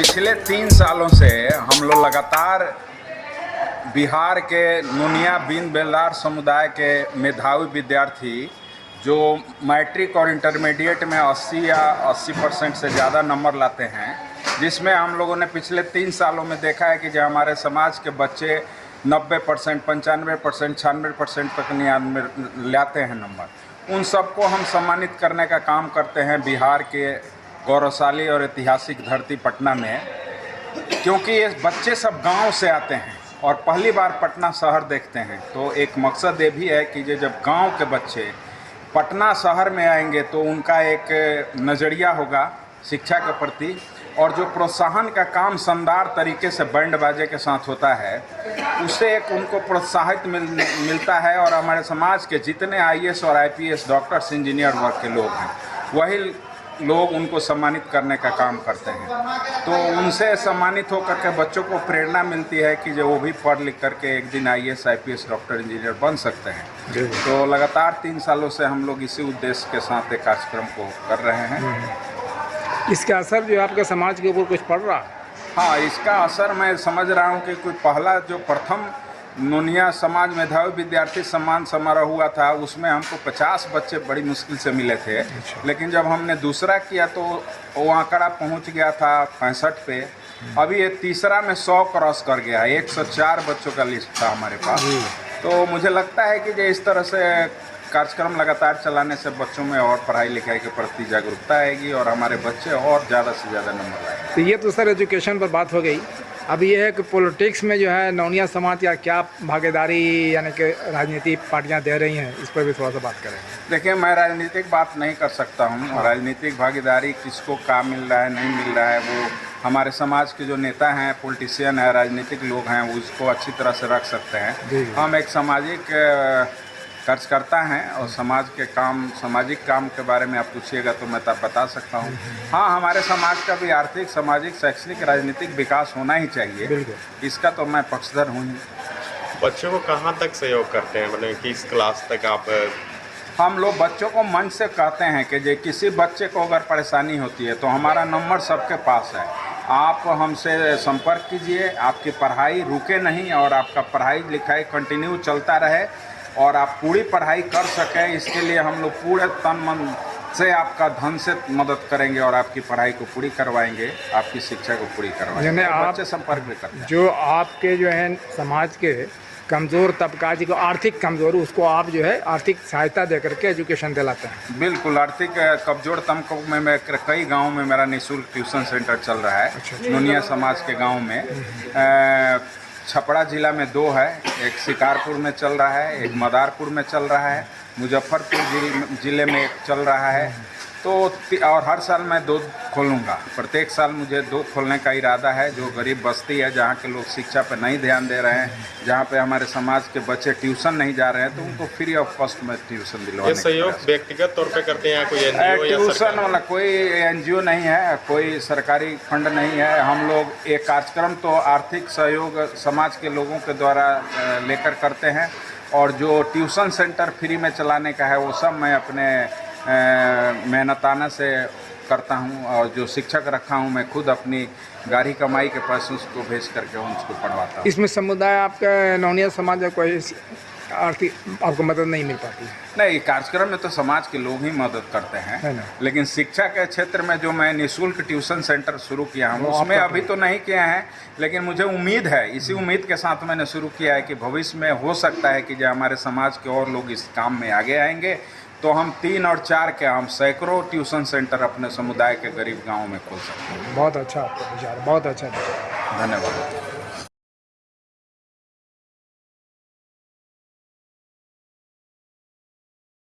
पिछले 3 सालों से हम लोग लगातार बिहार के नोनिया बीन बेलदार समुदाय के मेधावी विद्यार्थी जो मैट्रिक और इंटरमीडिएट में 80 या 80% से ज़्यादा नंबर लाते हैं, जिसमें हम लोगों ने पिछले 3 सालों में देखा है कि जो हमारे समाज के बच्चे 90%, 95%, 96% तक लाते हैं नंबर, उन सबको हम सम्मानित करने का काम करते हैं बिहार के गौरवशाली और ऐतिहासिक धरती पटना में। क्योंकि ये बच्चे सब गांव से आते हैं और पहली बार पटना शहर देखते हैं, तो एक मकसद ये भी है कि जब गांव के बच्चे पटना शहर में आएंगे तो उनका एक नज़रिया होगा शिक्षा के प्रति, और जो प्रोत्साहन का काम शानदार तरीके से बैंड बाजे के साथ होता है, उससे एक उनको प्रोत्साहित मिलता है। और हमारे समाज के जितने आईएएस और आईपीएस, डॉक्टर्स, इंजीनियर वर्ग के लोग हैं, वही लोग उनको सम्मानित करने का काम करते हैं। तो उनसे सम्मानित होकर के बच्चों को प्रेरणा मिलती है कि जो वो भी पढ़ लिख करके एक दिन आईएएस, आईपीएस, डॉक्टर, इंजीनियर बन सकते हैं। तो लगातार 3 सालों से हम लोग इसी उद्देश्य के साथ एक कार्यक्रम को कर रहे हैं। इसका असर जो आपके समाज के ऊपर कुछ पड़ रहा है? हाँ, इसका असर मैं समझ रहा हूँ कि कोई पहला जो प्रथम नोनिया समाज मेधावी विद्यार्थी सम्मान समारोह हुआ था, उसमें हमको 50 बच्चे बड़ी मुश्किल से मिले थे। लेकिन जब हमने दूसरा किया तो वो आंकड़ा पहुँच गया था 65 पे। अभी ये तीसरा में 100 क्रॉस कर गया है। 104 बच्चों का लिस्ट था हमारे पास। तो मुझे लगता है कि जो इस तरह से कार्यक्रम लगातार चलाने से बच्चों में और पढ़ाई लिखाई के प्रति जागरूकता आएगी और हमारे बच्चे और ज़्यादा से ज़्यादा नंबर लाएंगे। तो ये तो सर एजुकेशन पर बात हो गई। अब ये है कि पॉलिटिक्स में जो है नोनिया समाज या क्या भागीदारी यानी कि राजनीतिक पार्टियां दे रही हैं, इस पर भी थोड़ा सा बात करेंगे। देखिए, मैं राजनीतिक बात नहीं कर सकता हूँ। राजनीतिक भागीदारी किसको क्या मिल रहा है, नहीं मिल रहा है, वो हमारे समाज के जो नेता हैं, पॉलिटिशियन हैं, राजनीतिक लोग हैं, वो उसको अच्छी तरह से रख सकते हैं। हम एक सामाजिक कार्यकर्ता हैं और समाज के काम, सामाजिक काम के बारे में आप पूछिएगा तो मैं तब बता सकता हूँ। हाँ, हमारे समाज का भी आर्थिक, सामाजिक, शैक्षणिक, राजनीतिक विकास होना ही चाहिए। इसका तो मैं पक्षधर हूँ ही। बच्चों को कहाँ तक सहयोग करते हैं, मतलब किस क्लास तक आप? हम लोग बच्चों को मन से कहते हैं कि किसी बच्चे को अगर परेशानी होती है तो हमारा नंबर सबके पास है, आप हमसे संपर्क कीजिए। आपकी पढ़ाई रुके नहीं और आपका पढ़ाई लिखाई कंटिन्यू चलता रहे और आप पूरी पढ़ाई कर सकें, इसके लिए हम लोग पूरे तन मन से आपका धन से मदद करेंगे और आपकी पढ़ाई को पूरी करवाएंगे, आपकी शिक्षा को पूरी करवाएंगे। तो बच्चे संपर्क भी करते हैं। जो आपके जो है समाज के कमज़ोर तबका जिसको आर्थिक कमज़ोर, उसको आप जो है आर्थिक सहायता दे करके एजुकेशन दिलाते हैं? बिल्कुल, आर्थिक कमज़ोर तबकों में मैं कई गाँव में मेरा निःशुल्क ट्यूशन सेंटर चल रहा है। नोनिया समाज के गाँव में छपरा जिला में 2 है, एक शिकारपुर में चल रहा है, एक मदारपुर में चल रहा है, मुजफ्फरपुर जिले में एक चल रहा है। तो और हर साल मैं 2 खोलूँगा। प्रत्येक साल मुझे 2 खोलने का इरादा है। जो गरीब बस्ती है, जहाँ के लोग शिक्षा पर नहीं ध्यान दे रहे हैं, जहाँ पे हमारे समाज के बच्चे ट्यूशन नहीं जा रहे हैं, तो उनको फ्री ऑफ कॉस्ट में ट्यूशन दिलवाने। ये सहयोग व्यक्तिगत तौर पे करते हैं, कोई एनजीओ या ट्यूशन वाला कोई एनजीओ नहीं है, कोई सरकारी फंड नहीं है। हम लोग एक कार्यक्रम तो आर्थिक सहयोग समाज के लोगों के द्वारा लेकर करते हैं, और जो ट्यूशन सेंटर फ्री में चलाने का है वो सब मैं अपने मेहनताना से करता हूँ। और जो शिक्षक रखा हूँ मैं खुद अपनी गाड़ी कमाई के पैसे उसको भेज करके उसको पढ़वाता हूँ। इसमें समुदाय आपका नोनिया समाज या कोई आर्थिक आपको मदद नहीं मिल पाती है? नहीं, कार्यक्रम में तो समाज के लोग ही मदद करते हैं, लेकिन शिक्षा के क्षेत्र में जो मैं निःशुल्क ट्यूशन सेंटर शुरू किया हूँ उसमें अभी तो नहीं किया है, लेकिन मुझे उम्मीद है, इसी उम्मीद के साथ मैंने शुरू किया है कि भविष्य में हो सकता है कि जो हमारे समाज के और लोग इस काम में आगे आएंगे तो हम 3 और 4 के हम सैकड़ों ट्यूशन सेंटर अपने समुदाय के गरीब गाँव में खोल सकते हैं। बहुत अच्छा आपका विचार, बहुत अच्छा। धन्यवाद।